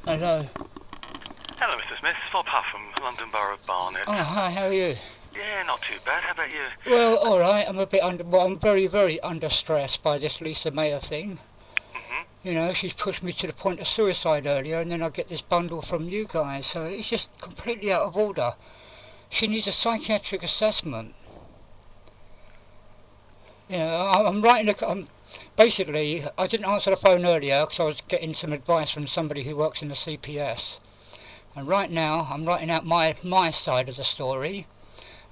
Hello. Hello, Mr. Smith. Bob Huffam, London Borough of Barnet. Oh, hi, how are you? Yeah, not too bad. How about you? Well, alright, I'm a bit I'm very, very under stress by this Lisa Mayer thing. You know, she's pushed me to the point of suicide earlier, and then I get this bundle from you guys, so it's just completely out of order. She needs a psychiatric assessment. You know, basically, I didn't answer the phone earlier because I was getting some advice from somebody who works in the CPS. And right now, I'm writing out my side of the story,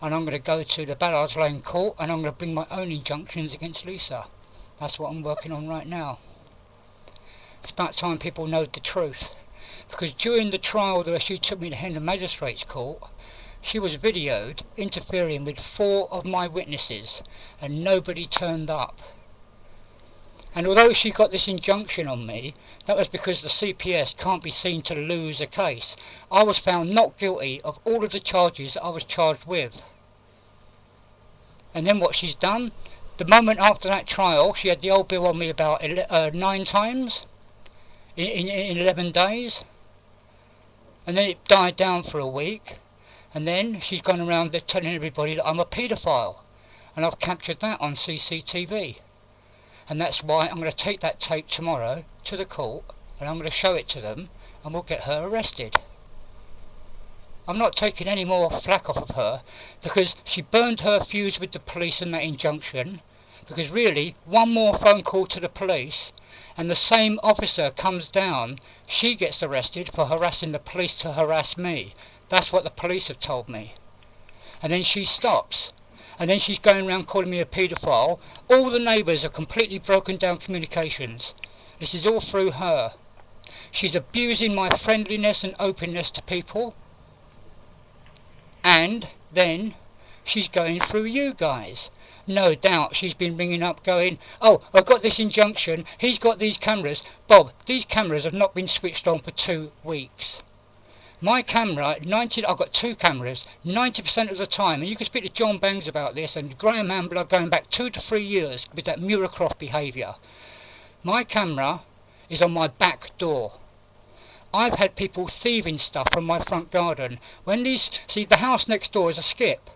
and I'm going to go to the Ballards Lane Court, and I'm going to bring my own injunctions against Lisa. That's what I'm working on right now. It's about time people know the truth, because during the trial that she took me to Hendon Magistrates Court, she was videoed interfering with 4 of my witnesses, and nobody turned up. And although she got this injunction on me, that was because the CPS can't be seen to lose a case. I was found not guilty of all of the charges that I was charged with. And then what she's done, the moment after that trial, she had the old bill on me about 9 times in 11 days. And then it died down for a week. And then she's gone around telling everybody that I'm a paedophile. And I've captured that on CCTV. And that's why I'm going to take that tape tomorrow to the court, and I'm going to show it to them, and we'll get her arrested. I'm not taking any more flack off of her, because she burned her fuse with the police in that injunction, because really, one more phone call to the police, and the same officer comes down, she gets arrested for harassing the police to harass me. That's what the police have told me. And then she stops. And then she's going around calling me a paedophile. All the neighbours have completely broken down communications. This is all through her. She's abusing my friendliness and openness to people. And then she's going through you guys. No doubt she's been ringing up going, oh, I've got this injunction, he's got these cameras. Bob, these cameras have not been switched on for 2 weeks. My camera, I've got 2 cameras, 90% of the time, and you can speak to John Bangs about this, and Graham Ambler going back 2 to 3 years with that Muircroft behaviour. My camera is on my back door. I've had people thieving stuff from my front garden. See, the house next door is a skip.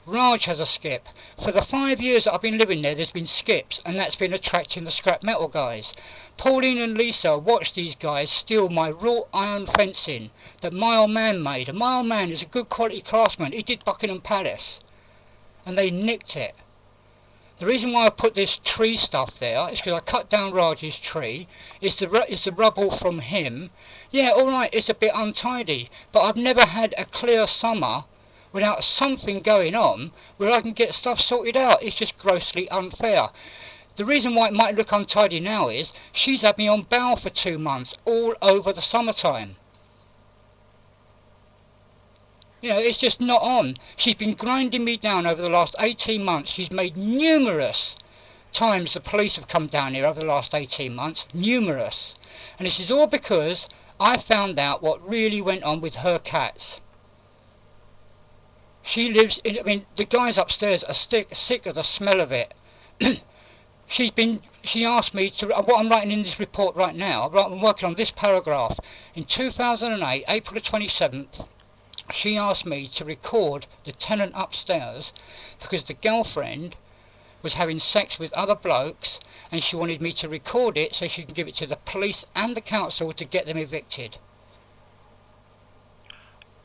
Raj has a skip. For the 5 years that I've been living there's been skips, and that's been attracting the scrap metal guys. Pauline and Lisa watched these guys steal my wrought iron fencing that my old man made. And my old man is a good quality craftsman. He did Buckingham Palace. And they nicked it. The reason why I put this tree stuff there is because I cut down Raj's tree. It's the rubble from him. Yeah, alright, it's a bit untidy, but I've never had a clear summer without something going on where I can get stuff sorted out. It's just grossly unfair. The reason why it might look untidy now is she's had me on bail for 2 months all over the summertime. You know, it's just not on. She's been grinding me down over the last 18 months. She's made numerous times the police have come down here over the last 18 months. Numerous. And this is all because I found out what really went on with her cats. She lives in, the guys upstairs are sick of the smell of it. She asked me to, what I'm writing in this report right now, I'm working on this paragraph. In 2008, April the 27th, she asked me to record the tenant upstairs because the girlfriend was having sex with other blokes, and she wanted me to record it so she can give it to the police and the council to get them evicted.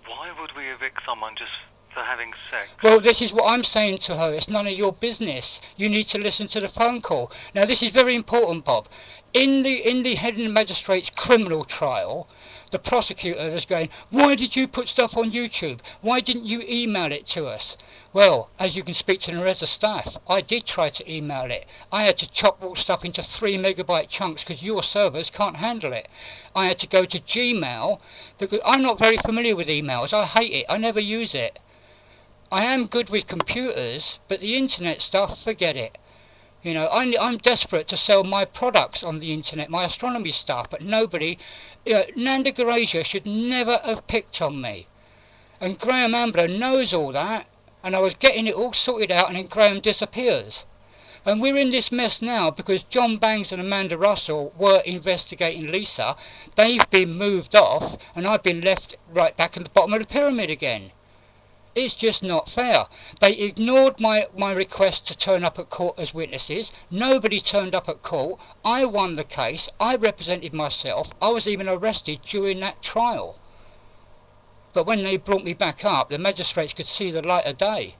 Why would we evict someone just for having sex? Well, this is what I'm saying to her. It's none of your business. You need to listen to the phone call. Now, this is very important, Bob. In the Hendon Magistrates criminal trial, the prosecutor was going, why did you put stuff on YouTube? Why didn't you email it to us? Well, as you can speak to the rest of staff, I did try to email it. I had to chop all stuff into 3 megabyte chunks because your servers can't handle it. I had to go to Gmail because I'm not very familiar with emails. I hate it. I never use it. I am good with computers, but the internet stuff, forget it. You know, I'm desperate to sell my products on the internet, my astronomy stuff, but nobody... Nanda Garasia should never have picked on me. And Graham Ambler knows all that, and I was getting it all sorted out, and then Graham disappears. And we're in this mess now because John Bangs and Amanda Russell were investigating Lisa. They've been moved off, and I've been left right back at the bottom of the pyramid again. It's just not fair. They ignored my request to turn up at court as witnesses. Nobody turned up at court. I won the case. I represented myself. I was even arrested during that trial. But when they brought me back up, the magistrates could see the light of day.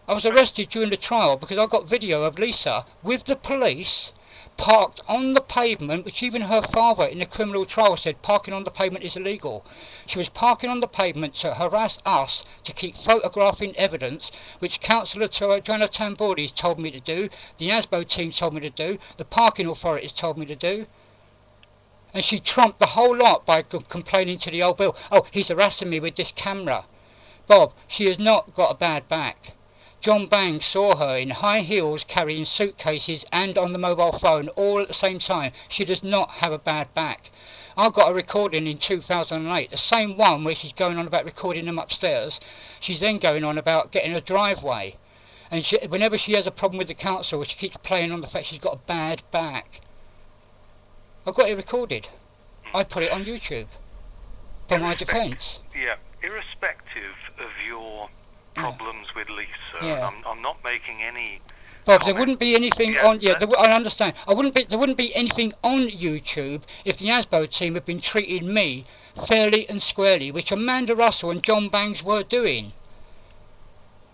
I was arrested during the trial because I got video of Lisa with the police parked on the pavement, which even her father in the criminal trial said parking on the pavement is illegal. She was parking on the pavement to harass us, to keep photographing evidence, which Councillor Joanna Tambordes told me to do, the ASBO team told me to do, the parking authorities told me to do. And she trumped the whole lot by complaining to the old Bill, oh, he's harassing me with this camera. Bob, she has not got a bad back. John Bangs saw her in high heels carrying suitcases and on the mobile phone all at the same time. She does not have a bad back. I got a recording in 2008, the same one where she's going on about recording them upstairs. She's then going on about getting a driveway. And whenever she has a problem with the council, she keeps playing on the fact she's got a bad back. I've got it recorded. I put it on YouTube for my defence. Yeah, irrespective of your problems with Lisa. Yeah. I'm not making any. Bob, there wouldn't be anything on. Yeah, I understand. There wouldn't be anything on YouTube if the ASBO team had been treating me fairly and squarely, which Amanda Russell and John Bangs were doing.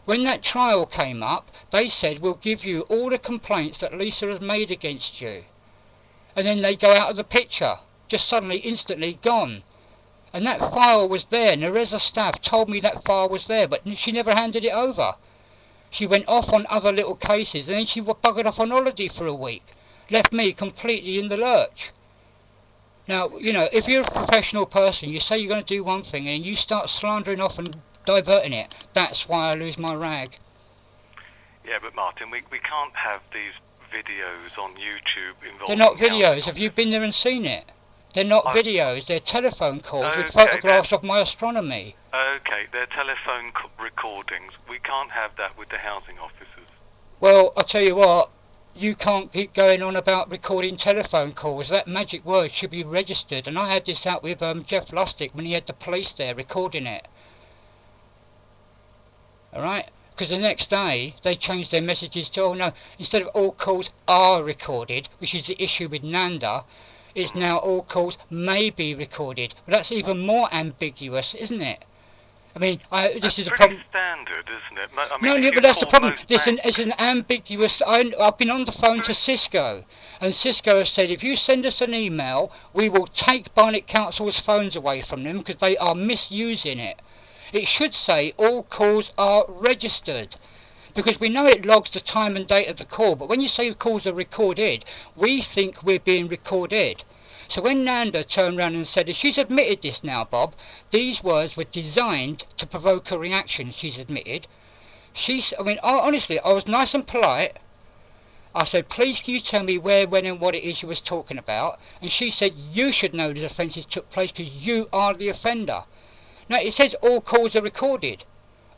When that trial came up, they said we'll give you all the complaints that Lisa has made against you, and then they go out of the picture, just suddenly, instantly gone. And that file was there, and the Reza staff told me that file was there, but she never handed it over. She went off on other little cases, and then she buggered off on holiday for a week. Left me completely in the lurch. Now, you know, if you're a professional person, you say you're going to do one thing, and you start slandering off and diverting it. That's why I lose my rag. Yeah, but Martin, we can't have these videos on YouTube involving... They're not videos. Have you been there and seen it? They're not videos, they're telephone calls with photographs of my astronomy. Okay, they're telephone recordings. We can't have that with the housing officers. Well, I'll tell you what, you can't keep going on about recording telephone calls. That magic word should be registered. And I had this out with Jeff Lustig when he had the police there recording it. Alright? Because the next day, they changed their messages to, oh no, instead of all calls are recorded, which is the issue with Nanda, it's now all calls may be recorded. But that's even more ambiguous, isn't it? I mean, this is a problem. That's standard, isn't it? I mean, No, but that's the problem. It's an ambiguous... I've been on the phone to Cisco, and Cisco has said, if you send us an email, we will take Barnet Council's phones away from them because they are misusing it. It should say all calls are registered, because we know it logs the time and date of the call, but when you say calls are recorded, we think we're being recorded. So when Nanda turned around and said, she's admitted this now, Bob, these words were designed to provoke a reaction, she's admitted. Honestly, I was nice and polite. I said, please can you tell me where, when and what it is you was talking about? And she said, you should know the offences took place because you are the offender. Now it says all calls are recorded.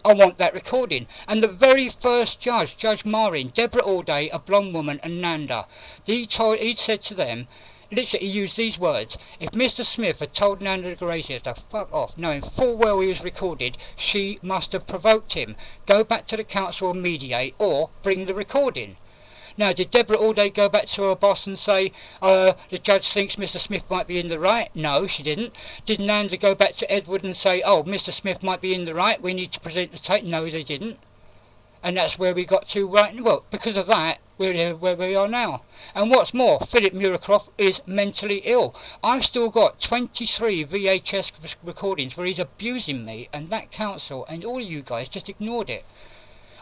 I want that recording. And the very first judge, Judge Marin, Deborah Allday, a blonde woman, and Nanda, he'd said to them, literally he used these words, if Mr. Smith had told Nanda Grazia to fuck off, knowing full well he was recorded, she must have provoked him. Go back to the council and mediate, or bring the recording. Now, did Deborah Allday go back to her boss and say, the judge thinks Mr. Smith might be in the right? No, she didn't. Did Nanda go back to Edward and say, oh, Mr. Smith might be in the right, we need to present the tape? No, they didn't. And that's where we got to right. Well, because of that, we're where we are now. And what's more, Philip Muircroft is mentally ill. I've still got 23 VHS recordings where he's abusing me, and that council and all of you guys just ignored it.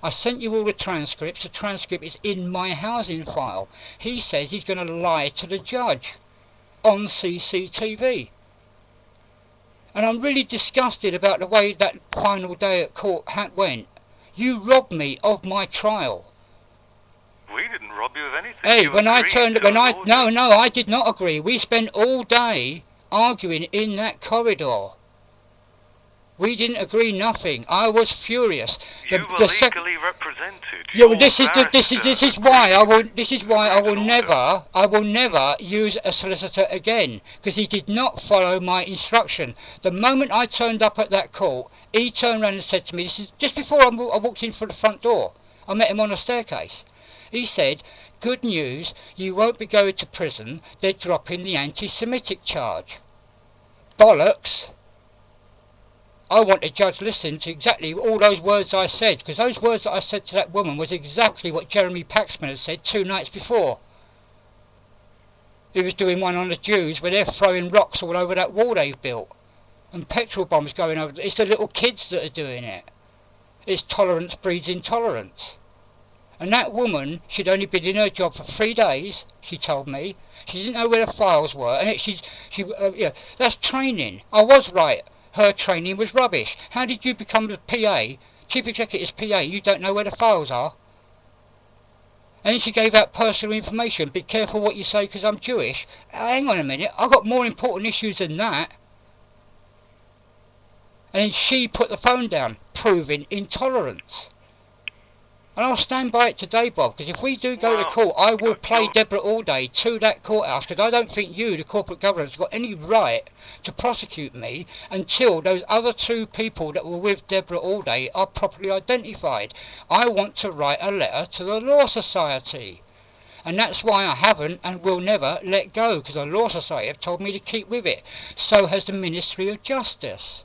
I sent you all the transcripts. The transcript is in my housing file. He says he's going to lie to the judge on CCTV. And I'm really disgusted about the way that final day at court went. You robbed me of my trial. We didn't rob you of anything. Hey, no, I did not agree. We spent all day arguing in that corridor. We didn't agree nothing. I was furious. You were legally represented. Yeah, well, this is why I will never use a solicitor again, because he did not follow my instruction. The moment I turned up at that court, he turned around and said to me, this is just before I walked in through the front door. I met him on the staircase. He said, "Good news, you won't be going to prison. They're dropping the anti-Semitic charge." Bollocks! I want a judge listening to exactly all those words I said, because those words that I said to that woman was exactly what Jeremy Paxman had said 2 nights before. He was doing one on the Jews where they're throwing rocks all over that wall they've built, and petrol bombs going over. It's the little kids that are doing it. It's tolerance breeds intolerance. And that woman, she'd only been in her job for 3 days, she told me. She didn't know where the files were, and that's training. I was right. Her training was rubbish. How did you become the PA, Chief Executive's PA? You don't know where the files are. And then she gave out personal information. Be careful what you say because I'm Jewish. Hang on a minute, I've got more important issues than that. And then she put the phone down, proving intolerance. And I'll stand by it today, Bob, because if we do go to court, I will play Deborah all day to that courthouse, because I don't think you, the corporate government, has got any right to prosecute me until those other 2 people that were with Deborah all day are properly identified. I want to write a letter to the Law Society. And that's why I haven't and will never let go, because the Law Society have told me to keep with it. So has the Ministry of Justice.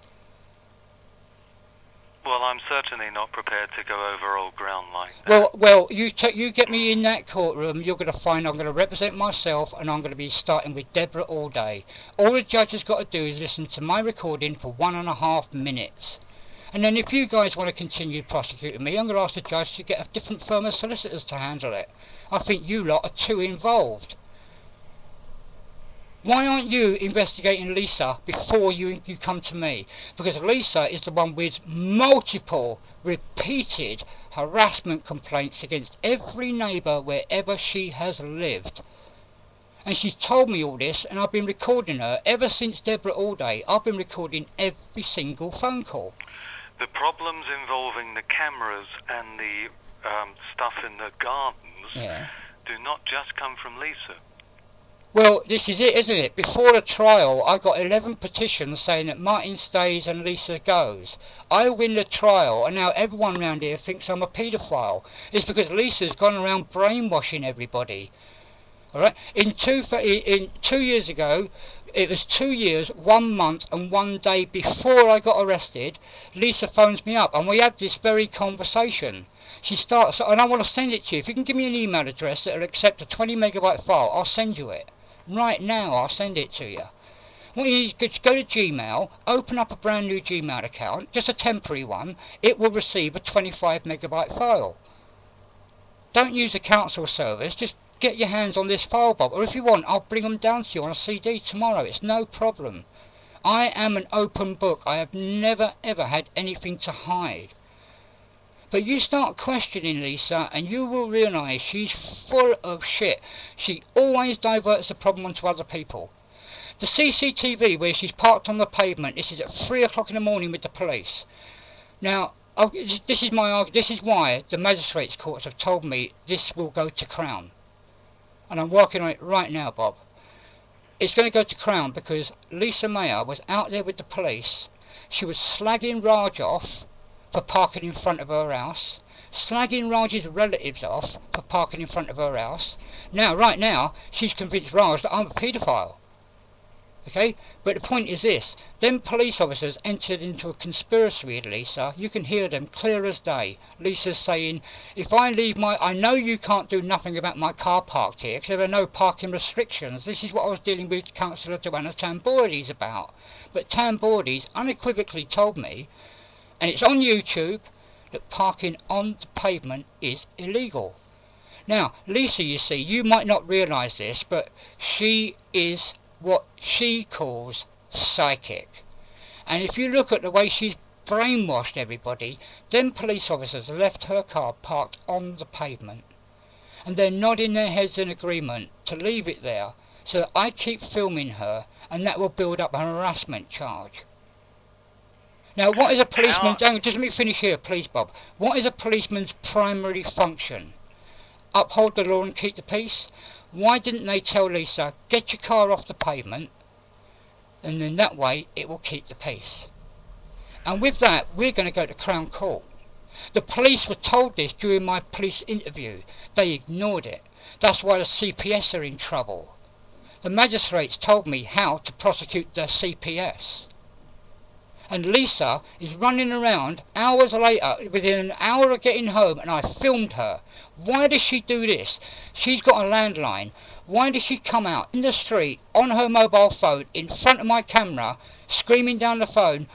Well, I'm certainly not prepared to go over old ground like that. Well, you get me in that courtroom, you're going to find I'm going to represent myself, and I'm going to be starting with Deborah all day. All the judge has got to do is listen to my recording for 1.5 minutes. And then if you guys want to continue prosecuting me, I'm going to ask the judge to get a different firm of solicitors to handle it. I think you lot are too involved. Why aren't you investigating Lisa before you come to me? Because Lisa is the one with multiple, repeated harassment complaints against every neighbour wherever she has lived. And she's told me all this, and I've been recording her ever since Deborah all day. I've been recording every single phone call. The problems involving the cameras and the stuff in the gardens do not just come from Lisa. Well, this is it, isn't it? Before the trial, I got 11 petitions saying that Martin stays and Lisa goes. I win the trial, and now everyone around here thinks I'm a paedophile. It's because Lisa's gone around brainwashing everybody. All right? In 2 years ago, it was 2 years, 1 month, and 1 day before I got arrested. Lisa phones me up, and we had this very conversation. She starts, and I want to send it to you. If you can give me an email address that will accept a 20 megabyte file, I'll send you it. Right now, I'll send it to you. Well, you just go to Gmail, open up a brand new Gmail account, just a temporary one. It will receive a 25 megabyte file. Don't use a council service, just get your hands on this file, Bob. Or if you want, I'll bring them down to you on a CD tomorrow. It's no problem. I am an open book. I have never ever had anything to hide. But you start questioning Lisa and you will realise she's full of shit. She always diverts the problem onto other people. The CCTV where she's parked on the pavement, this is at 3 o'clock in the morning with the police. Now, this is why the magistrates' courts have told me this will go to Crown. And I'm working on it right now, Bob. It's going to go to Crown because Lisa Mayer was out there with the police. She was slagging Raj off for parking in front of her house, slagging Raj's relatives off for parking in front of her house. Now, right now, she's convinced Raj that I'm a paedophile. Okay? But the point is this. Them police officers entered into a conspiracy with Lisa. You can hear them clear as day. Lisa's saying, if I leave I know you can't do nothing about my car parked here because there are no parking restrictions. This is what I was dealing with Councillor Joanna Tamborides about. But Tamborides unequivocally told me, and it's on YouTube, that parking on the pavement is illegal. Now, Lisa, you see, you might not realise this, but she is what she calls psychic. And if you look at the way she's brainwashed everybody, then police officers left her car parked on the pavement. And they're nodding their heads in agreement to leave it there so that I keep filming her, and that will build up a harassment charge. Now, what is a policeman... Just let me finish here, please, Bob. What is a policeman's primary function? Uphold the law and keep the peace? Why didn't they tell Lisa, get your car off the pavement, and then that way it will keep the peace? And with that, we're going to go to Crown Court. The police were told this during my police interview. They ignored it. That's why the CPS are in trouble. The magistrates told me how to prosecute the CPS. And Lisa is running around hours later, within an hour of getting home, and I filmed her. Why does she do this? She's got a landline. Why does she come out in the street on her mobile phone in front of my camera, screaming down the phone,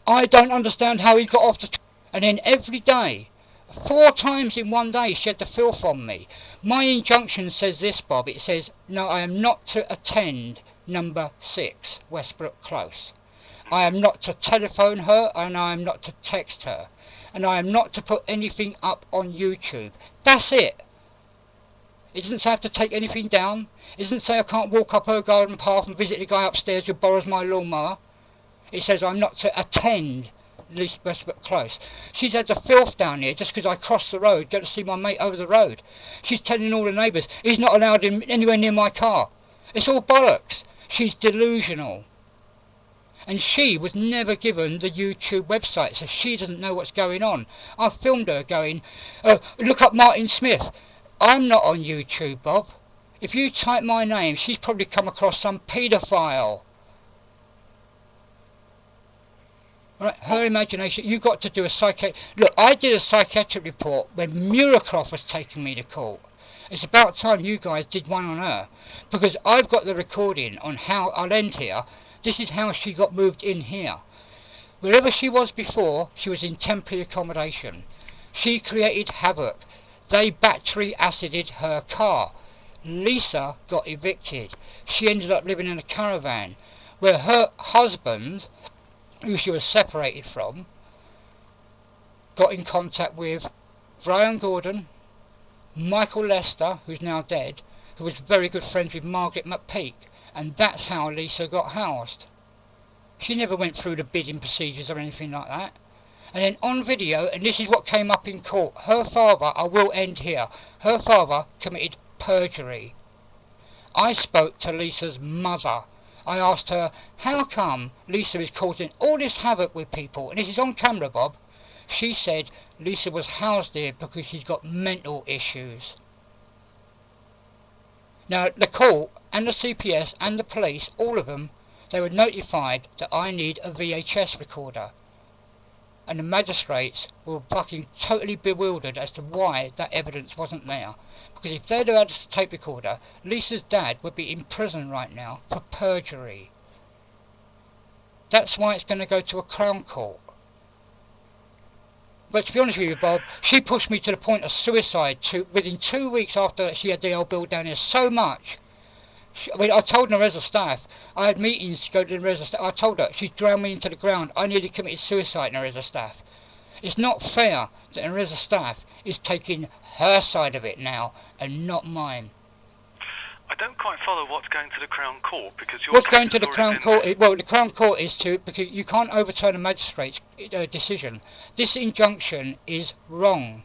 I don't understand how he got off the... And then every day, 4 times in one day, she had the filth on me. My injunction says this, Bob. It says, no, I am not to attend number 6, Westbrook Close. I am not to telephone her, and I am not to text her. And I am not to put anything up on YouTube. That's it. It doesn't say I have to take anything down. It doesn't say I can't walk up her garden path and visit the guy upstairs who borrows my lawnmower. It says I'm not to attend Westbrook Close. She's had the filth down here just because I crossed the road, go to see my mate over the road. She's telling all the neighbours he's not allowed him anywhere near my car. It's all bollocks. She's delusional. And she was never given the YouTube website, so she doesn't know what's going on. I filmed her going, look up Martin Smith. I'm not on YouTube, Bob. If you type my name, she's probably come across some paedophile. Right, her imagination, you've got to do a psychiatric... Look, I did a psychiatric report when Muircroft was taking me to court. It's about time you guys did one on her. Because I've got the recording on how... I'll end here. This is how she got moved in here. Wherever she was before, she was in temporary accommodation. She created havoc. They battery acided her car. Lisa got evicted. She ended up living in a caravan where her husband, who she was separated from, got in contact with Brian Gordon, Michael Lester, who's now dead, who was very good friends with Margaret McPeak, and that's how Lisa got housed. She never went through the bidding procedures or anything like that. And then on video, and this is what came up in court, her father, I will end here, her father committed perjury. I spoke to Lisa's mother. I asked her, how come Lisa is causing all this havoc with people? And this is on camera, Bob. She said Lisa was housed there because she's got mental issues. Now, the court and the CPS and the police, all of them, they were notified that I need a VHS recorder. And the magistrates were fucking totally bewildered as to why that evidence wasn't there. Because if they'd had a tape recorder, Lisa's dad would be in prison right now for perjury. That's why it's going to go to a Crown Court. But to be honest with you, Bob, she pushed me to the point of suicide within 2 weeks after she had the old bill down here so much. I told Nereza staff, I had meetings to go to Nereza staff. I told her, she drowned me into the ground. I nearly committed suicide, Nereza staff. It's not fair that Nereza staff is taking her side of it now and not mine. I don't quite follow what's going to the Crown Court, because what's going to the Crown Court? Well, the Crown Court is because you can't overturn a magistrate's decision. This injunction is wrong.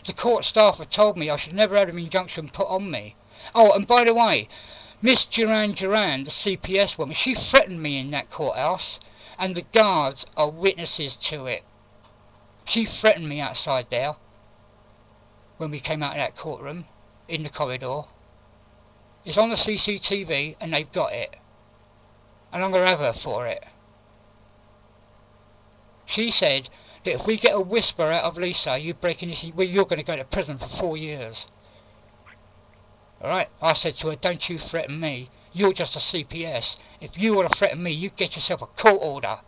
The court staff have told me I should never have an injunction put on me. Oh, and by the way, Miss Duran, the CPS woman, she threatened me in that courthouse, and the guards are witnesses to it. She threatened me outside there when we came out of that courtroom, in the corridor. It's on the CCTV, and they've got it. And I'm going to have her for it. She said that if we get a whisper out of Lisa, you're going to go to prison for 4 years. Alright, I said to her, don't you threaten me. You're just a CPS. If you want to threaten me, you get yourself a court order.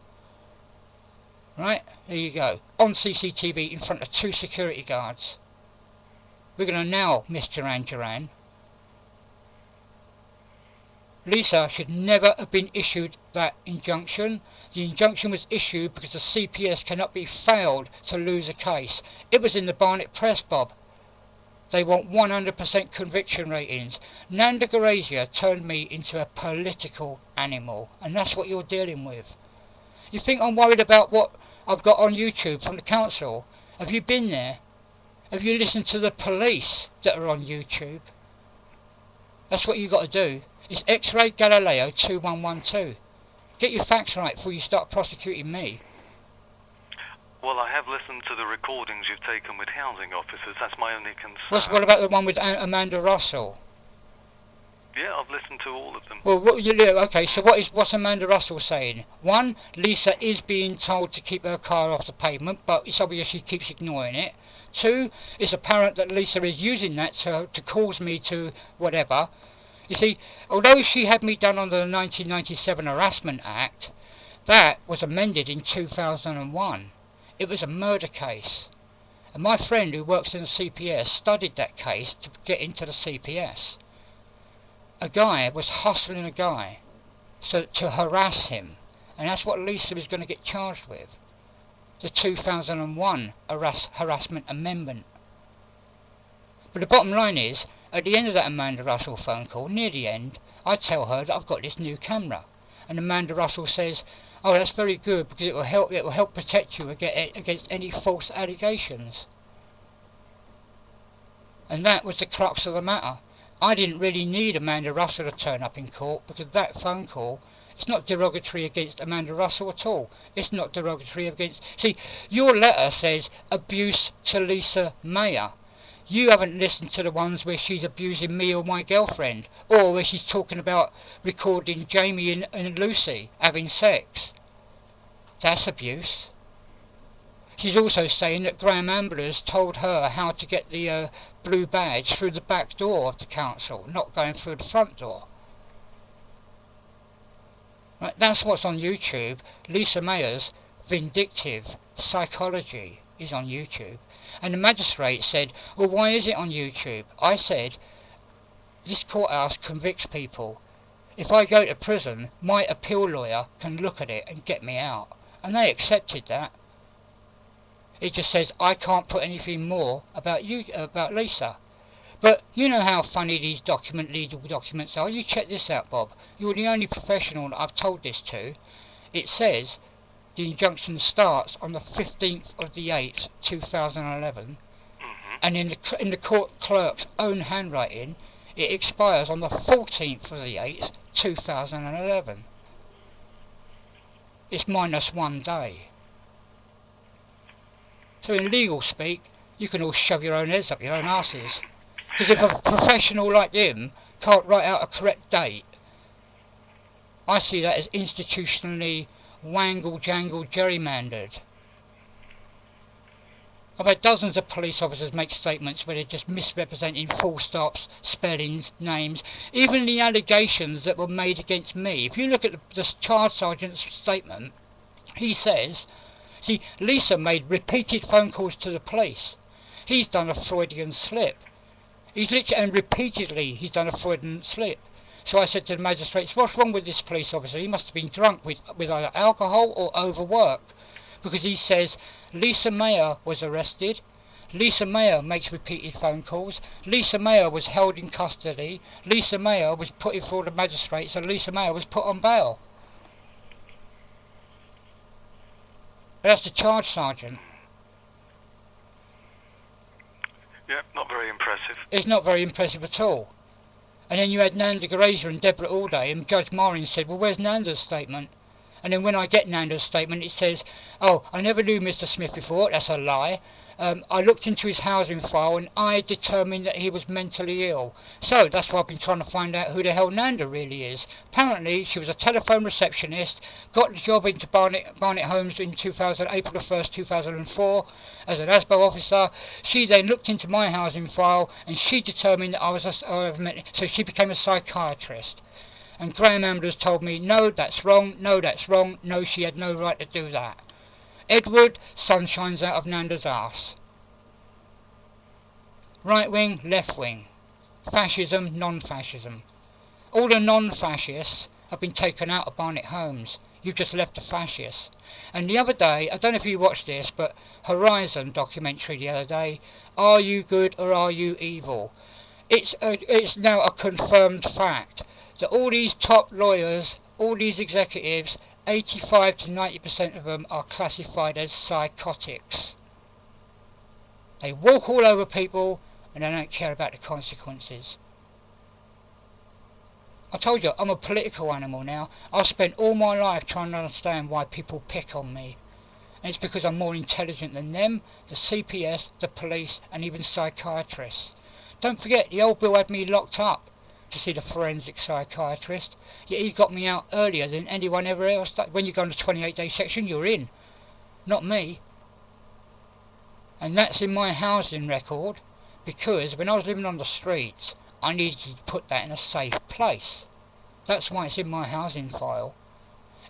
Right, there you go. On CCTV in front of 2 security guards. We're going to nail Miss Duran. Lisa should never have been issued that injunction. The injunction was issued because the CPS cannot be failed to lose a case. It was in the Barnet Press, Bob. They want 100% conviction ratings. Nanda Grazia turned me into a political animal, and that's what you're dealing with. You think I'm worried about what I've got on YouTube from the council. Have you been there? Have you listened to the police that are on YouTube? That's what you got to do. It's X-Ray Galileo 2112. Get your facts right before you start prosecuting me. Well, I have listened to the recordings you've taken with housing officers. That's my only concern. What about the one with Amanda Russell? Yeah, I've listened to all of them. Well, okay, so what's Amanda Russell saying? One, Lisa is being told to keep her car off the pavement, but it's obvious she keeps ignoring it. Two, it's apparent that Lisa is using that to cause me to whatever. You see, although she had me done under the 1997 Harassment Act, that was amended in 2001. It was a murder case. And my friend who works in the CPS studied that case to get into the CPS. A guy was hustling a guy to harass him, and that's what Lisa is going to get charged with. The 2001 Harassment Amendment. But the bottom line is, at the end of that Amanda Russell phone call, near the end, I tell her that I've got this new camera, and Amanda Russell says, "Oh, that's very good because it will help protect you against any false allegations." And that was the crux of the matter. I didn't really need Amanda Russell to turn up in court because that phone call, it's not derogatory against Amanda Russell at all. It's not derogatory against... See, your letter says abuse to Lisa Mayer. You haven't listened to the ones where she's abusing me or my girlfriend, or where she's talking about recording Jamie and Lucy having sex. That's abuse. She's also saying that Graham Ambler's told her how to get the blue badge through the back door of the council, not going through the front door. Right, that's what's on YouTube. Lisa Mayer's vindictive psychology is on YouTube. And the magistrate said, well, why is it on YouTube? I said, this courthouse convicts people. If I go to prison, my appeal lawyer can look at it and get me out. And they accepted that. It just says I can't put anything more about Lisa. But you know how funny these legal documents are. You check this out, Bob. You're the only professional that I've told this to. It says the injunction starts on the 15th of the 8th, 2011, and in the court clerk's own handwriting, it expires on the 14th of the 8th, 2011. It's minus 1 day. So in legal speak, you can all shove your own heads up your own asses. Because if a professional like him can't write out a correct date, I see that as institutionally wangle-jangle gerrymandered. I've had dozens of police officers make statements where they're just misrepresenting full stops, spellings, names, even the allegations that were made against me. If you look at the charge sergeant's statement, he says, see, Lisa made repeated phone calls to the police. He's done a Freudian slip. And repeatedly he's done a Freudian slip. So I said to the magistrates, what's wrong with this police officer? He must have been drunk with either alcohol or overwork. Because he says, Lisa Mayer was arrested. Lisa Mayer makes repeated phone calls. Lisa Mayer was held in custody. Lisa Mayer was put in front of the magistrates, and Lisa Mayer was put on bail. That's the charge sergeant. Yeah, not very impressive. It's not very impressive at all. And then you had Nanda Grazer and Deborah Allday, and Judge Marin said, well, where's Nanda's statement? And then when I get Nanda's statement, it says, oh, I never knew Mr. Smith before. That's a lie. I looked into his housing file and I determined that he was mentally ill. So that's why I've been trying to find out who the hell Nanda really is. Apparently she was a telephone receptionist, got the job into Barnet Homes in April the 1st, 2004 as an ASBO officer. She then looked into my housing file and she determined that I was so she became a psychiatrist. And Graham Ambler's told me, no, that's wrong, no, that's wrong, no, she had no right to do that. Edward, sun shines out of Nanda's arse. Right wing, left wing. Fascism, non-fascism. All the non-fascists have been taken out of Barnet Homes. You've just left the fascists. And the other day, I don't know if you watched this, but Horizon documentary the other day, Are You Good or Are You Evil? It's now a confirmed fact that all these top lawyers, all these executives 85 to 90% of them are classified as psychotics. They walk all over people and they don't care about the consequences. I told you, I'm a political animal now. I've spent all my life trying to understand why people pick on me. And it's because I'm more intelligent than them, the CPS, the police, and even psychiatrists. Don't forget, the old Bill had me locked up to see the forensic psychiatrist. Yet he got me out earlier than anyone ever else. When you go on the 28-day section, you're in. Not me. And that's in my housing record, because when I was living on the streets, I needed to put that in a safe place. That's why it's in my housing file.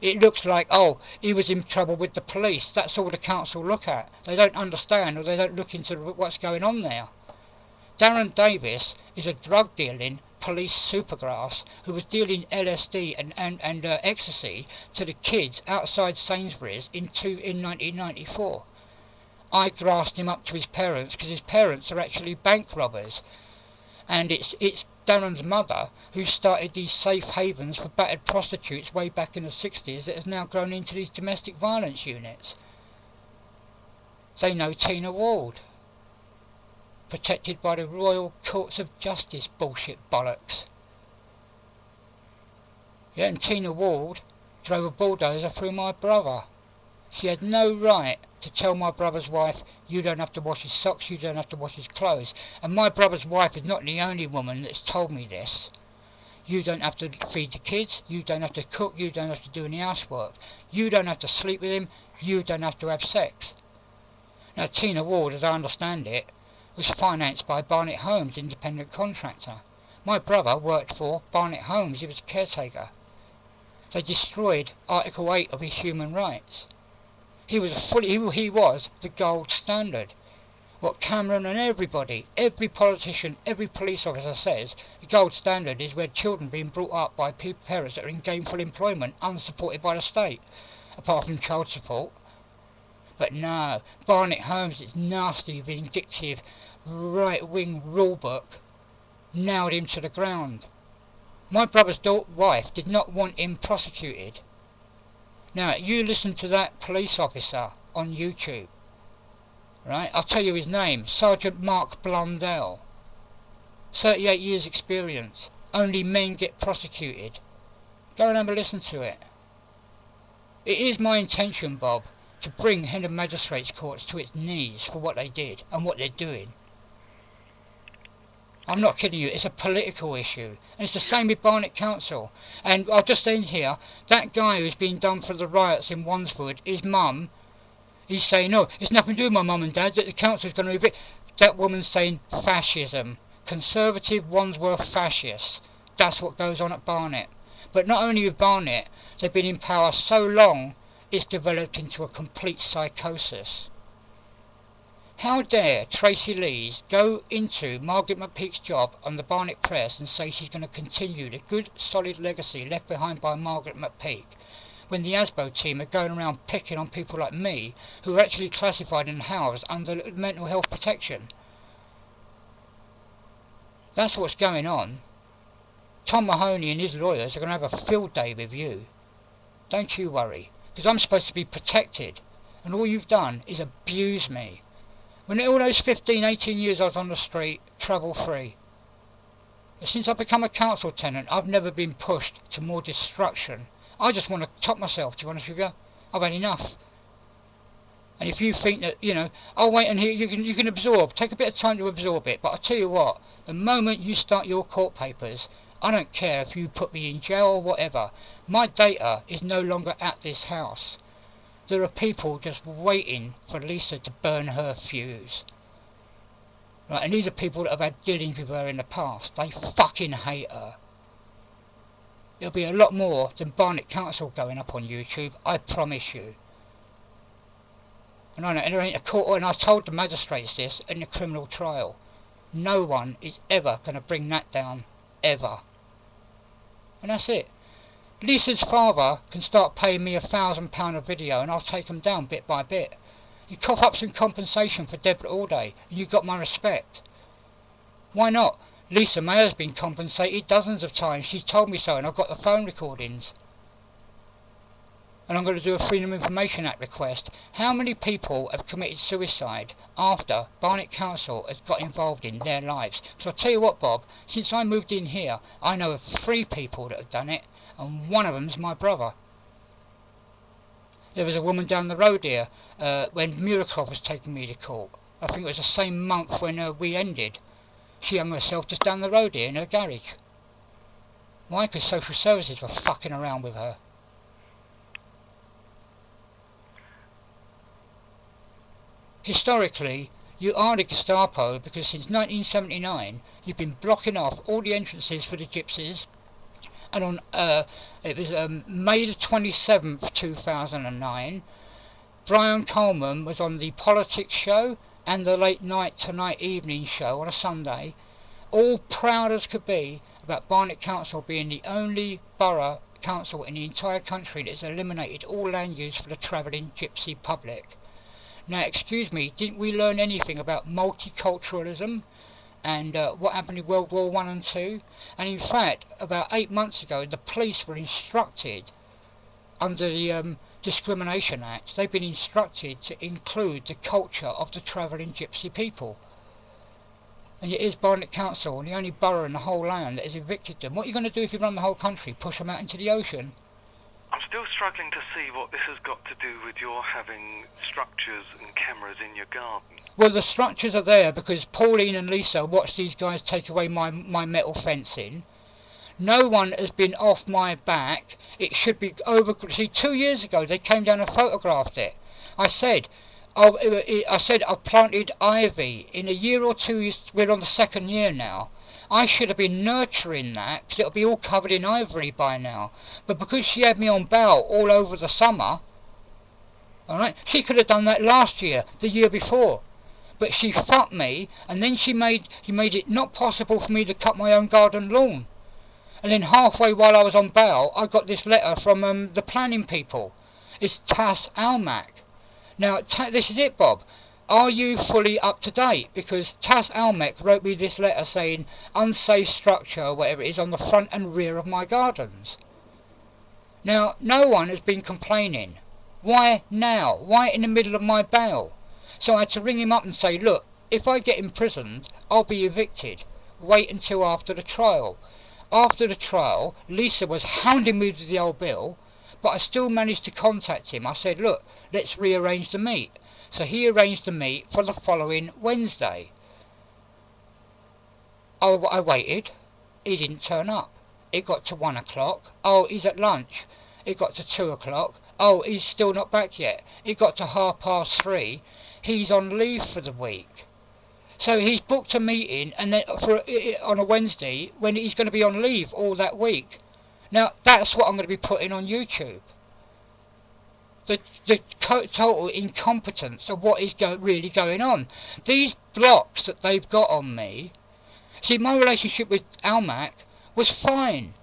It looks like, oh, he was in trouble with the police. That's all the council look at. They don't understand, or they don't look into what's going on there. Darren Davis is a drug dealing police supergrass who was dealing LSD and ecstasy to the kids outside Sainsbury's in 1994. I grassed him up to his parents because his parents are actually bank robbers. And it's Darren's mother who started these safe havens for battered prostitutes way back in the 60s that has now grown into these domestic violence units. They know Tina Ward. Protected by the Royal Courts of Justice bullshit bollocks. Yeah, and Tina Ward drove a bulldozer through my brother. She had no right to tell my brother's wife, you don't have to wash his socks, you don't have to wash his clothes. And my brother's wife is not the only woman that's told me this. You don't have to feed the kids, you don't have to cook, you don't have to do any housework. You don't have to sleep with him, you don't have to have sex. Now Tina Ward, as I understand it, was financed by Barnett Holmes, independent contractor. My brother worked for Barnett Holmes, he was a caretaker. They destroyed Article 8 of his human rights. He was the gold standard. What Cameron and everybody, every politician, every police officer says, the gold standard is where children being brought up by parents that are in gainful employment, unsupported by the state, apart from child support. But no, Barnett Holmes, its nasty, vindictive, right-wing rulebook, nailed him to the ground. My brother's wife did not want him prosecuted. Now, you listen to that police officer on YouTube, right? I'll tell you his name, Sergeant Mark Blundell. 38 years experience. Only men get prosecuted. Go and have a listen to it. It is my intention, Bob, to bring Hendon Magistrates Courts to its knees for what they did and what they're doing. I'm not kidding you, it's a political issue. And it's the same with Barnet Council. And I'll just end here, that guy who's been done for the riots in Wandsworth, his mum, he's saying, no, it's nothing to do with my mum and dad, that the council's going to evict. That woman's saying fascism. Conservative Wandsworth fascists. That's what goes on at Barnet. But not only with Barnet, they've been in power so long, it's developed into a complete psychosis. How dare Tracy Lees go into Margaret McPeak's job on the Barnet Press and say she's going to continue the good, solid legacy left behind by Margaret McPeak, when the ASBO team are going around picking on people like me, who are actually classified and housed under mental health protection. That's what's going on. Tom Mahoney and his lawyers are going to have a field day with you. Don't you worry, because I'm supposed to be protected, and all you've done is abuse me. When all those 15, 18 years I was on the street, trouble free. But since I've become a council tenant, I've never been pushed to more destruction. I just want to top myself, to be honest with you. I've had enough. And if you think that, you know, I'll wait and hear, you can absorb, take a bit of time to absorb it. But I'll tell you what, the moment you start your court papers, I don't care if you put me in jail or whatever. My data is no longer at this house. There are people just waiting for Lisa to burn her fuse. Right, and these are people that have had dealings with her in the past. They fucking hate her. There'll be a lot more than Barnet Council going up on YouTube, I promise you. And I know, and there ain't a court, and I told the magistrates this in the criminal trial. No one is ever going to bring that down, ever. And that's it. Lisa's father can start paying me £1,000 a video and I'll take them down bit by bit. You cough up some compensation for Deborah Allday and you got my respect. Why not? Lisa May has been compensated dozens of times. She's told me so and I've got the phone recordings. and I'm going to do a Freedom of Information Act request. How many people have committed suicide after Barnet Council has got involved in their lives? Because I'll tell you what, Bob, since I moved in here, I know of 3 people that have done it, and one of them's my brother. There was a woman down the road here when Murakov was taking me to court. I think it was the same month when we ended. She hung herself just down the road here in her garage. Why? Because social services were fucking around with her. Historically, you are the Gestapo because since 1979 you've been blocking off all the entrances for the gypsies. And on it was May the 27th 2009, Brian Coleman was on the politics show and the late night tonight evening show on a Sunday, all proud as could be about Barnet Council being the only borough council in the entire country that has eliminated all land use for the travelling gypsy public. Now excuse me, didn't we learn anything about multiculturalism and what happened in World War I and II? And in fact, about 8 months ago, the police were instructed, under the Discrimination Act, they've been instructed to include the culture of the travelling gypsy people. And it is Barnet Council, the only borough in the whole land that has evicted them. What are you going to do if you run the whole country? Push them out into the ocean? I'm still struggling to see what this has got to do with your having structures and cameras in your garden. Well, the structures are there because Pauline and Lisa watched these guys take away my metal fencing. No one has been off my back. It should be over. See, 2 years ago they came down and photographed it. I said I've planted ivy. In a year or two, we're on the 2nd year now. I should have been nurturing that, because it'll be all covered in ivory by now. But because she had me on bail all over the summer, alright, she could have done that last year, the year before. But she fucked me, and then she made it not possible for me to cut my own garden lawn. And then halfway while I was on bail, I got this letter from the planning people. It's Tas Almac. Now, this is it, Bob. Are you fully up to date? Because Tas Almec wrote me this letter saying unsafe structure or whatever it is on the front and rear of my gardens. Now, no one has been complaining. Why now? Why in the middle of my bail? So I had to ring him up and say, look, if I get imprisoned, I'll be evicted. Wait until after the trial. After the trial, Lisa was hounding me to the old bill, but I still managed to contact him. I said, look, let's rearrange the meet. So he arranged the meet for the following Wednesday. I waited. He didn't turn up. It got to 1 o'clock. Oh, he's at lunch. It got to 2 o'clock. Oh, he's still not back yet. It got to 3:30. He's on leave for the week. So he's booked a meeting and then on a Wednesday when he's going to be on leave all that week. Now, that's what I'm going to be putting on YouTube. The total incompetence of what is really going on. These blocks that they've got on me. See, my relationship with Almac was fine.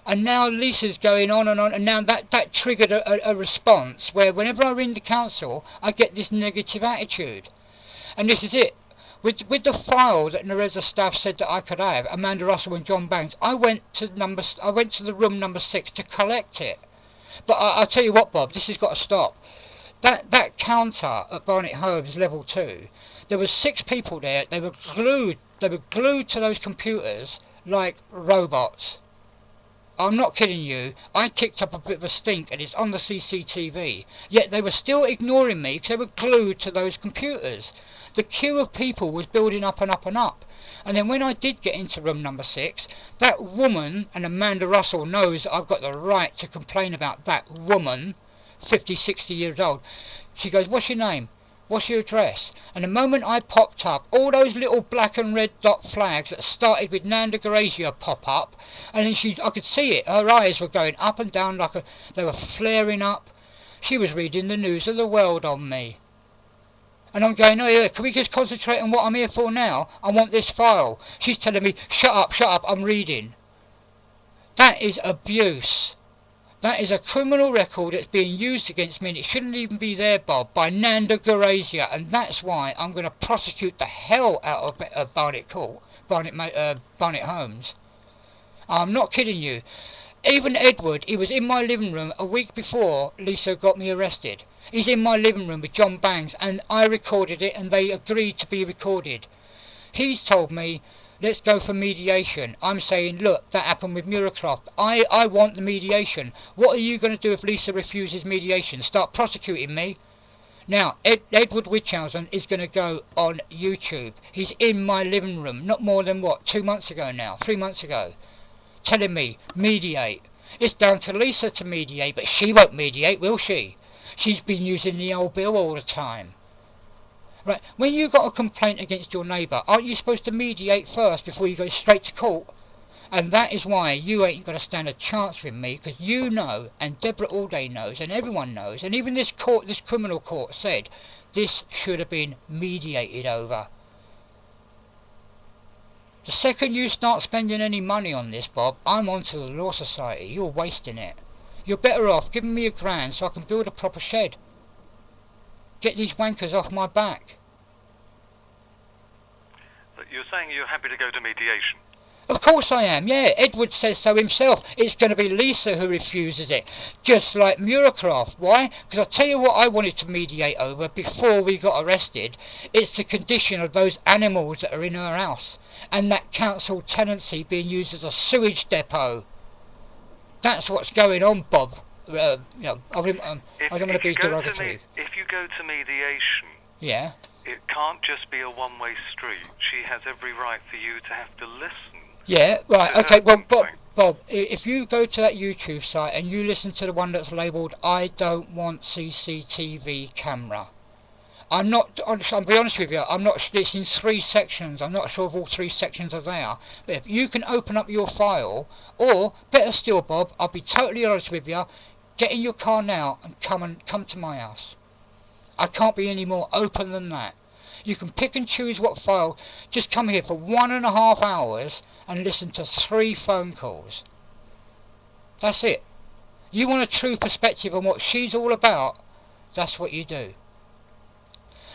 And now Lisa's going on, and now that triggered a response where whenever I ring the council, I get this negative attitude. And this is it. With the file that Nereza staff said that I could have, Amanda Russell and John Banks, I went to the room number 6 to collect it. But I'll tell you what, Bob, this has got to stop. That counter at Barnet Homes level 2, there were 6 people there. They were glued to those computers like robots. I'm not kidding you. I kicked up a bit of a stink and it's on the CCTV. Yet they were still ignoring me because they were glued to those computers. The queue of people was building up and up and up. And then when I did get into room number 6, that woman, and Amanda Russell knows that I've got the right to complain about that woman, 50, 60 years old. She goes, what's your name? What's your address? And the moment I popped up, all those little black and red dot flags that started with Nanda Grazia pop up, and then I could see it. Her eyes were going up and down they were flaring up. She was reading the news of the world on me. And I'm going, oh yeah, can we just concentrate on what I'm here for now? I want this file. She's telling me, shut up, I'm reading. That is abuse. That is a criminal record that's being used against me, and it shouldn't even be there, Bob, by Nanda Grazia, and that's why I'm going to prosecute the hell out of Barnet Homes. I'm not kidding you. Even Edward, he was in my living room a week before Lisa got me arrested. He's in my living room with John Bangs, and I recorded it, and they agreed to be recorded. He's told me, let's go for mediation. I'm saying, look, that happened with Muircroft. I want the mediation. What are you going to do if Lisa refuses mediation? Start prosecuting me? Now, Edward Witchhausen is going to go on YouTube. He's in my living room, not more than, 2 months ago now, 3 months ago, telling me, mediate. It's down to Lisa to mediate, but she won't mediate, will she? She's been using the old bill all the time. Right, when you got a complaint against your neighbour, aren't you supposed to mediate first before you go straight to court? And that is why you ain't got to stand a chance with me, because you know, and Deborah Allday knows, and everyone knows, and even this court, this criminal court said, this should have been mediated over. The second you start spending any money on this, Bob, I'm on to the Law Society. You're wasting it. You're better off giving me £1,000 so I can build a proper shed. Get these wankers off my back. You're saying you're happy to go to mediation? Of course I am, yeah. Edward says so himself. It's going to be Lisa who refuses it. Just like Muircroft. Why? Because I'll tell you what I wanted to mediate over before we got arrested. It's the condition of those animals that are in her house. And that council tenancy being used as a sewage depot. That's what's going on, Bob. I don't want to be derogatory. If you go to mediation, yeah, it can't just be a one-way street. She has every right for you to have to listen. Yeah, right, okay, well, Bob, if you go to that YouTube site and you listen to the one that's labelled, I don't want CCTV camera. I'll be honest with you, it's in 3 sections, I'm not sure if all 3 sections are there, but if you can open up your file, or, better still, Bob, I'll be totally honest with you, get in your car now and come to my house. I can't be any more open than that. You can pick and choose what file, just come here for 1.5 hours and listen to 3 phone calls. That's it. You want a true perspective on what she's all about, that's what you do.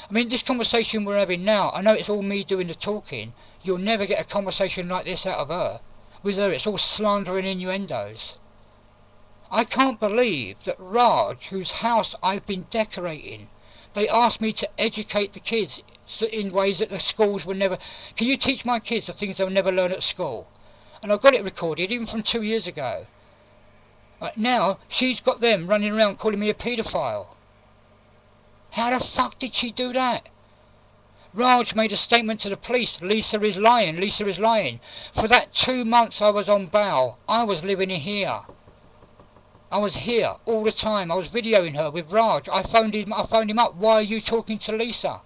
I mean, this conversation we're having now, I know it's all me doing the talking. You'll never get a conversation like this out of her. With her, it's all slander and innuendos. I can't believe that Raj, whose house I've been decorating, they asked me to educate the kids in ways that the schools would never... Can you teach my kids the things they'll never learn at school? And I've got it recorded, even from 2 years ago. Right, now, she's got them running around calling me a paedophile. How the fuck did she do that? Raj made a statement to the police, Lisa is lying, Lisa is lying. For that 2 months I was on bail, I was living in here. I was here all the time. I was videoing her with Raj. I phoned him up. Why are you talking to Lisa?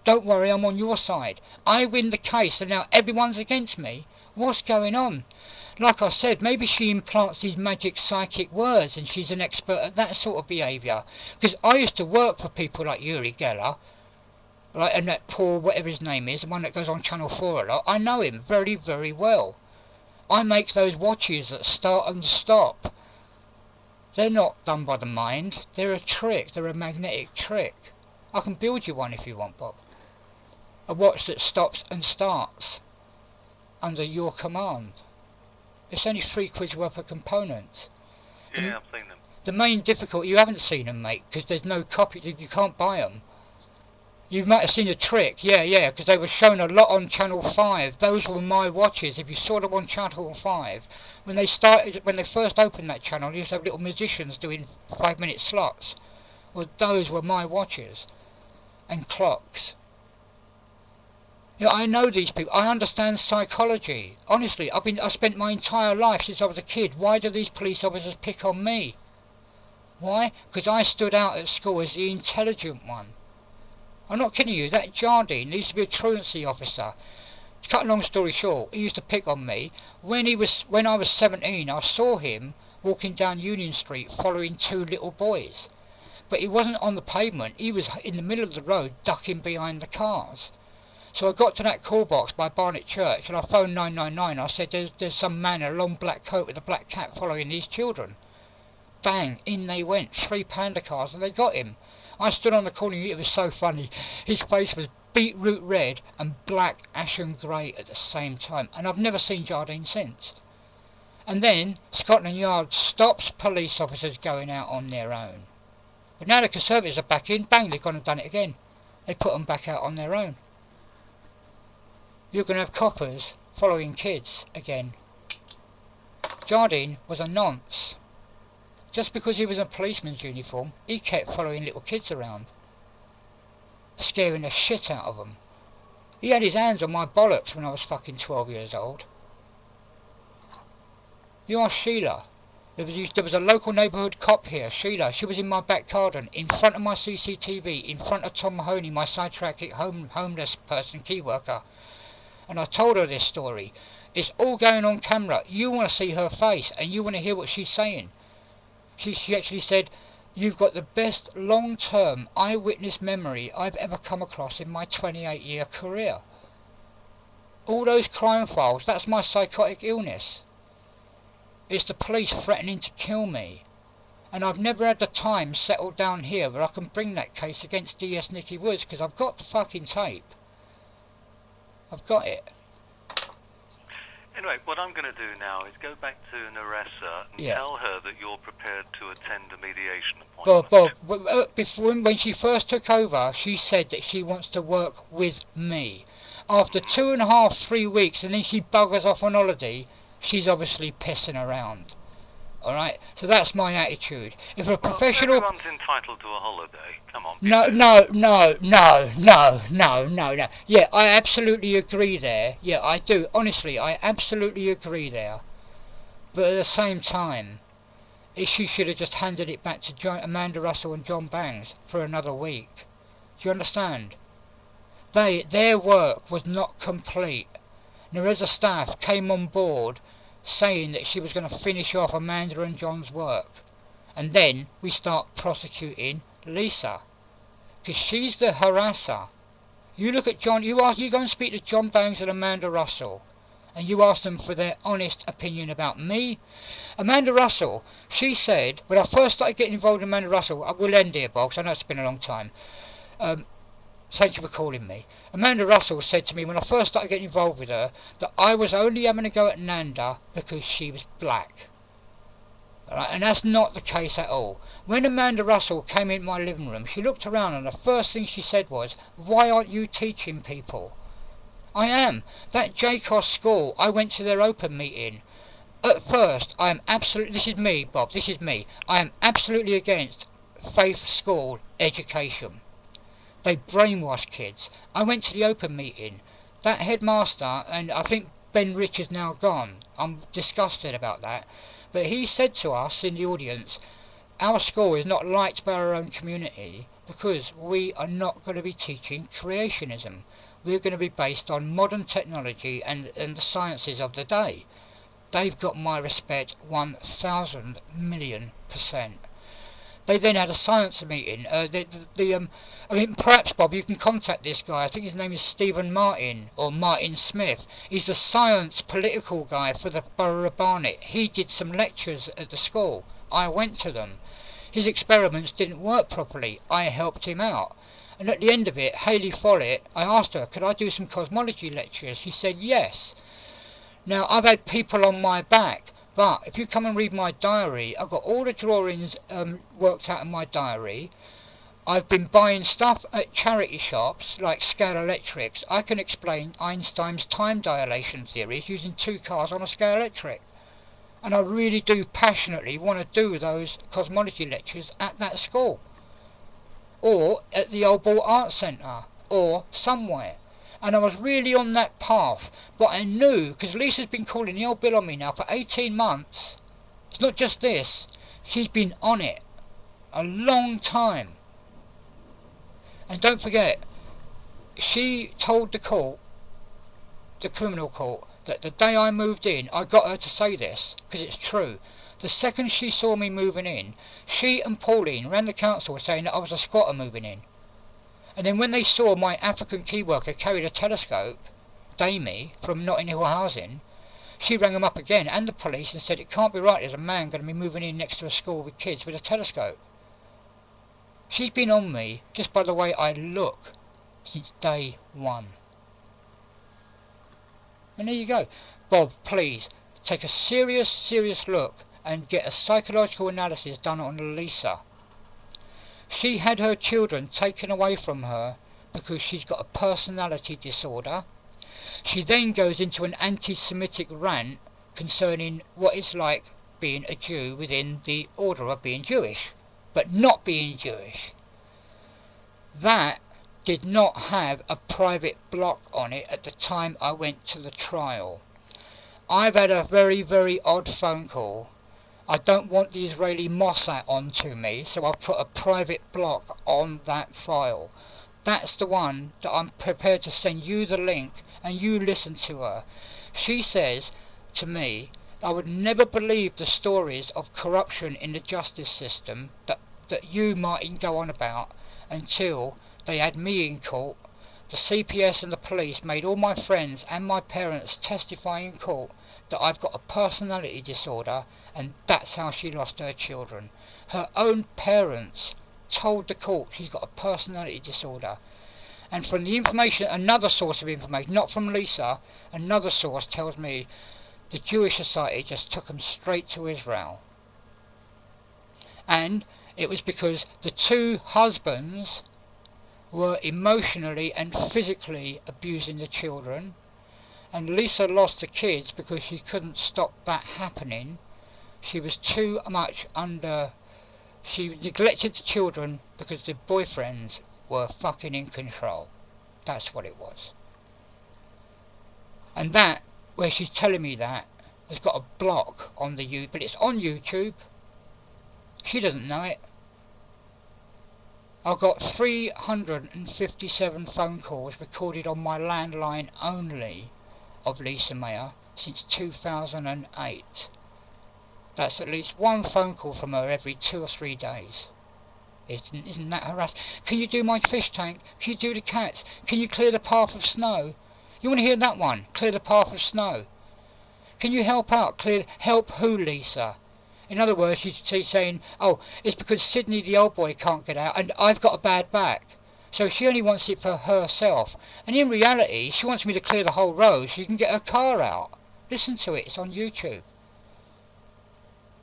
Don't worry, I'm on your side. I win the case and now everyone's against me. What's going on? Like I said, maybe she implants these magic psychic words and she's an expert at that sort of behaviour. Because I used to work for people like Uri Geller, and that Paul, whatever his name is, the one that goes on Channel 4 a lot. I know him very, very well. I make those watches that start and stop. They're not done by the mind. They're a trick. They're a magnetic trick. I can build you one if you want, Bob. A watch that stops and starts under your command. It's only £3 worth of components. Yeah, I've seen them. The main difficulty, you haven't seen them, mate, because there's no copy. You can't buy them. You might have seen a trick, yeah, because they were shown a lot on Channel 5. Those were my watches. If you saw them on Channel 5, when they first opened that channel, you used to have little musicians doing 5-minute slots. Well, those were my watches and clocks. You know, I know these people. I understand psychology. Honestly, I spent my entire life since I was a kid. Why do these police officers pick on me? Why? Because I stood out at school as the intelligent one. I'm not kidding you, that Jardine used to be a truancy officer. To cut a long story short, he used to pick on me. When I was 17, I saw him walking down Union Street following 2 little boys. But he wasn't on the pavement, he was in the middle of the road ducking behind the cars. So I got to that call box by Barnet Church and I phoned 999. I said, there's some man in a long black coat with a black cap following these children. Bang, in they went, 3 Panda cars, and they got him. I stood on the corner, it was so funny. His face was beetroot red and black ashen grey at the same time. And I've never seen Jardine since. And then Scotland Yard stops police officers going out on their own. But now the Conservatives are back in, bang, they've gone and done it again. They put them back out on their own. You're going to have coppers following kids again. Jardine was a nonce. Just because he was in a policeman's uniform, he kept following little kids around, scaring the shit out of them. He had his hands on my bollocks when I was fucking 12 years old. You ask Sheila. There was a local neighbourhood cop here, Sheila. She was in my back garden, in front of my CCTV, in front of Tom Mahoney, my sidetrack homeless person, key worker. And I told her this story. It's all going on camera. You want to see her face, and you want to hear what she's saying. She actually said, "You've got the best long-term eyewitness memory I've ever come across in my 28-year career. All those crime files, that's my psychotic illness. It's the police threatening to kill me. And I've never had the time settled down here where I can bring that case against DS Nicky Woods, because I've got the fucking tape. I've got it." Anyway, what I'm going to do now is go back to Naressa and tell her that you're prepared to attend a mediation appointment. When she first took over, she said that she wants to work with me. After 2.5, 3 weeks, and then she buggers off on holiday, she's obviously pissing around. Alright? So that's my attitude. If a professional... Everyone's entitled to a holiday. Come on. No. Yeah, I absolutely agree there. Yeah, I do. Honestly, I absolutely agree there. But at the same time, she should have just handed it back to Amanda Russell and John Bangs for another week. Do you understand? Their work was not complete. Nareza staff came on board saying that she was going to finish off Amanda and John's work. And then we start prosecuting Lisa, because she's the harasser. You look at John, you go and speak to John Bangs and Amanda Russell, and you ask them for their honest opinion about me. Amanda Russell, she said, when I first started getting involved in Amanda Russell, I will end here, Bob, 'cause I know it's been a long time. Thank you for calling me. Amanda Russell said to me when I first started getting involved with her that I was only having a go at Nanda because she was black. Right, and that's not the case at all. When Amanda Russell came in my living room, she looked around and the first thing she said was, "Why aren't you teaching people?" I am. That JCOS school, I went to their open meeting. At first, I am absolutely, this is me, Bob, this is me. I am absolutely against faith school education. They brainwash kids. I went to the open meeting. That headmaster, and I think Ben Rich is now gone. I'm disgusted about that. But he said to us in the audience, our school is not liked by our own community because we are not going to be teaching creationism. We're going to be based on modern technology and the sciences of the day. They've got my respect 1,000 million %. They then had a science meeting. I mean, perhaps, Bob, you can contact this guy. I think his name is Stephen Martin, or Martin Smith. He's a science political guy for the Borough of Barnet. He did some lectures at the school. I went to them. His experiments didn't work properly. I helped him out. And at the end of it, Hayley Follett, I asked her, could I do some cosmology lectures? She said yes. Now, I've had people on my back. But if you come and read my diary, I've got all the drawings worked out in my diary. I've been buying stuff at charity shops like Scale Electrics. I can explain Einstein's time dilation theories using 2 cars on a Scale Electric. And I really do passionately want to do those cosmology lectures at that school. Or at the Old Ball Art Centre. Or somewhere. And I was really on that path, but I knew, because Lisa's been calling the old bill on me now for 18 months. It's not just this, she's been on it a long time. And don't forget, she told the court, the criminal court, that the day I moved in, I got her to say this, because it's true. The second she saw me moving in, she and Pauline ran the council saying that I was a squatter moving in. And then when they saw my African key worker carried a telescope, Damie, from Notting Hill Housing, she rang them up again and the police and said it can't be right there's a man going to be moving in next to a school with kids with a telescope. She's been on me just by the way I look since day one. And there you go. Bob, please, take a serious look and get a psychological analysis done on Lisa. She had her children taken away from her because she's got a personality disorder. She then goes into an anti-Semitic rant concerning what it's like being a Jew within the order of being Jewish, but not being Jewish. That did not have a private block on it at the time I went to the trial. I've had a very odd phone call. I don't want the Israeli Mossad onto me, so I'll put a private block on that file. That's the one that I'm prepared to send you the link and you listen to her. She says to me, I would never believe the stories of corruption in the justice system that you, Martin, go on about until they had me in court. The CPS and the police made all my friends and my parents testify in court that I've got a personality disorder, and that's how she lost her children. Her own parents told the court she's got a personality disorder. And from the information, another source of information, not from Lisa, another source tells me the Jewish Society just took them straight to Israel. And it was because the two husbands were emotionally and physically abusing the children, and Lisa lost the kids because she couldn't stop that happening. She was too much under... She neglected the children because the boyfriends were fucking in control. That's what it was. And that, where she's telling me that, has got a block on the YouTube, but it's on YouTube. She doesn't know it. I've got 357 phone calls recorded on my landline only of Lisa Mayer since 2008. That's at least one phone call from her every 2 or 3 days. Isn't that harassing? Can you do my fish tank? Can you do the cats? Can you clear the path of snow? You want to hear that one? Clear the path of snow. Can you help out? Help who, Lisa? In other words, she's saying, oh, it's because Sydney the old boy can't get out and I've got a bad back. So she only wants it for herself. And in reality, she wants me to clear the whole road so she can get her car out. Listen to it, it's on YouTube.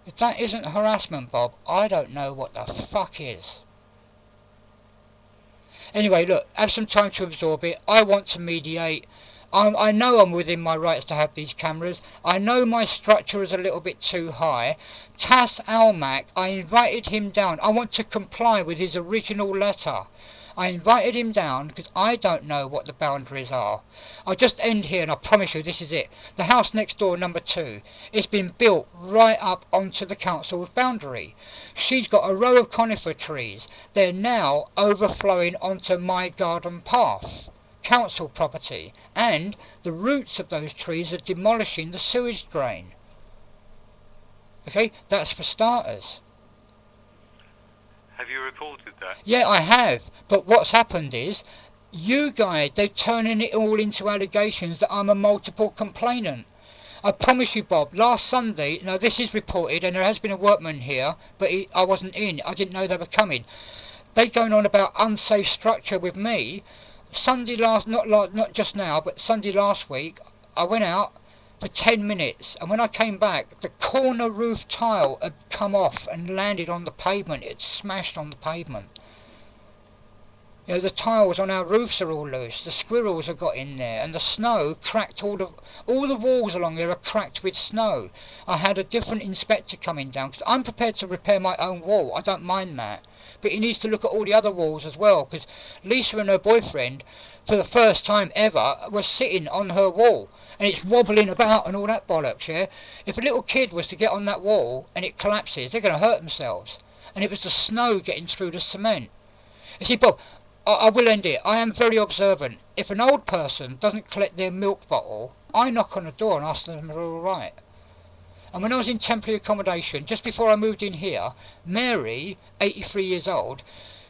If that isn't harassment, Bob, I don't know what the fuck is. Anyway, look, have some time to absorb it. I want to mediate. I know I'm within my rights to have these cameras. I know my structure is a little bit too high. Tas Almac, I invited him down. I want to comply with his original letter. I invited him down because I don't know what the boundaries are. I'll just end here and I promise you this is it. The house next door, number 2, it's been built right up onto the council's boundary. She's got a row of conifer trees. They're now overflowing onto my garden path, council property, and the roots of those trees are demolishing the sewage drain. Okay, that's for starters. Have you reported that? Yeah, I have. But what's happened is, you guys, they're turning it all into allegations that I'm a multiple complainant. I promise you, Bob, last Sunday, now this is reported, and there has been a workman here, but I wasn't in. I didn't know they were coming. They going on about unsafe structure with me. Sunday not just now, but Sunday last week, I went out for 10 minutes, and when I came back, the corner roof tile had come off and landed on the pavement. It smashed on the pavement. You know, the tiles on our roofs are all loose. The squirrels have got in there, and the snow cracked all the walls along there are cracked with snow. I had a different inspector coming down because I'm prepared to repair my own wall. I don't mind that, but he needs to look at all the other walls as well, because Lisa and her boyfriend, for the first time ever, were sitting on her wall. And it's wobbling about and all that bollocks, yeah? If a little kid was to get on that wall and it collapses, they're going to hurt themselves. And it was the snow getting through the cement. You see, Bob, I will end it. I am very observant. If an old person doesn't collect their milk bottle, I knock on the door and ask them if they're all right. And when I was in temporary accommodation, just before I moved in here, Mary, 83 years old,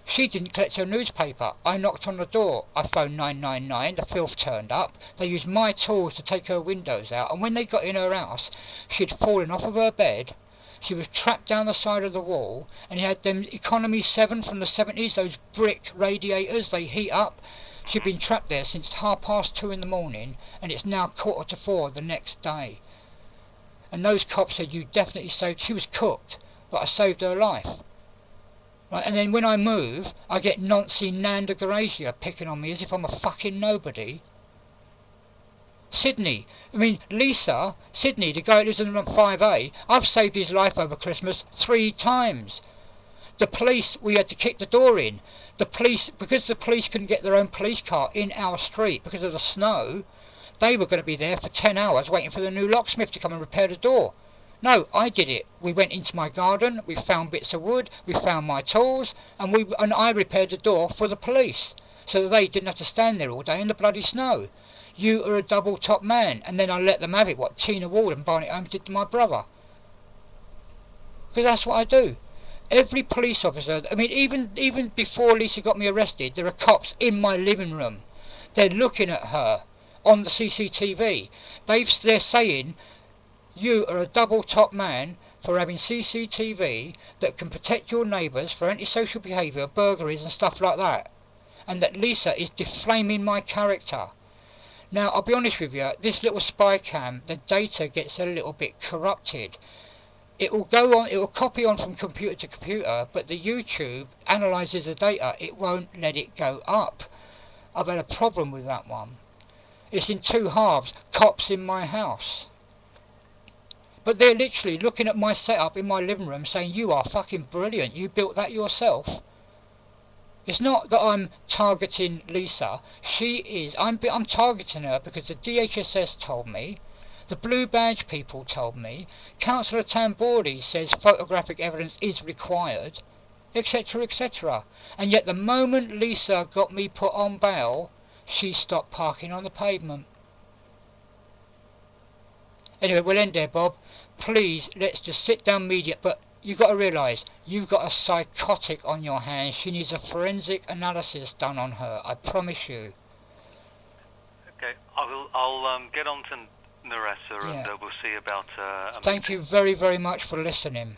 she didn't collect her newspaper. I knocked on the door. I phoned 999. The filth turned up. They used my tools to take her windows out. And when they got in her house, she'd fallen off of her bed. She was trapped down the side of the wall. And he had them Economy 7 from the 70s, those brick radiators, they heat up. She'd been trapped there since 2:30 in the morning. And it's now 3:45 the next day. And those cops said, you definitely saved... She was cooked, but I saved her life. Right, and then when I move, I get Nancy Nanda Grazia picking on me as if I'm a fucking nobody. Sydney, Sydney, the guy who lives in room 5A, I've saved his life over Christmas 3 times. The police, we had to kick the door in. The police, because the police couldn't get their own police car in our street because of the snow, they were going to be there for 10 hours waiting for the new locksmith to come and repair the door. No, I did it. We went into my garden, we found bits of wood, we found my tools, and I repaired the door for the police, so that they didn't have to stand there all day in the bloody snow. You are a double top man. And then I let them have it, what Tina Ward and Barney Holmes did to my brother. Because that's what I do. Every police officer, even before Lisa got me arrested, there are cops in my living room. They're looking at her on the CCTV. They're saying, you are a double top man for having CCTV that can protect your neighbours for antisocial behaviour, burglaries and stuff like that. And that Lisa is defaming my character. Now, I'll be honest with you, this little spy cam, the data gets a little bit corrupted. It will go on, it will copy on from computer to computer, but the YouTube analyses the data, it won't let it go up. I've had a problem with that one. It's in 2 halves, cops in my house. But they're literally looking at my setup in my living room saying, you are fucking brilliant, you built that yourself. It's not that I'm targeting Lisa, she is. I'm targeting her because the DHSS told me, the Blue Badge people told me, Councillor Tambori says photographic evidence is required, etc, etc. And yet the moment Lisa got me put on bail, she stopped parking on the pavement. Anyway, we'll end there, Bob. Please, let's just sit down media, but you've got to realise, you've got a psychotic on your hands. She needs a forensic analysis done on her, I promise you. Okay, I'll get on to Naressa and we'll see about... Thank you very, very much for listening.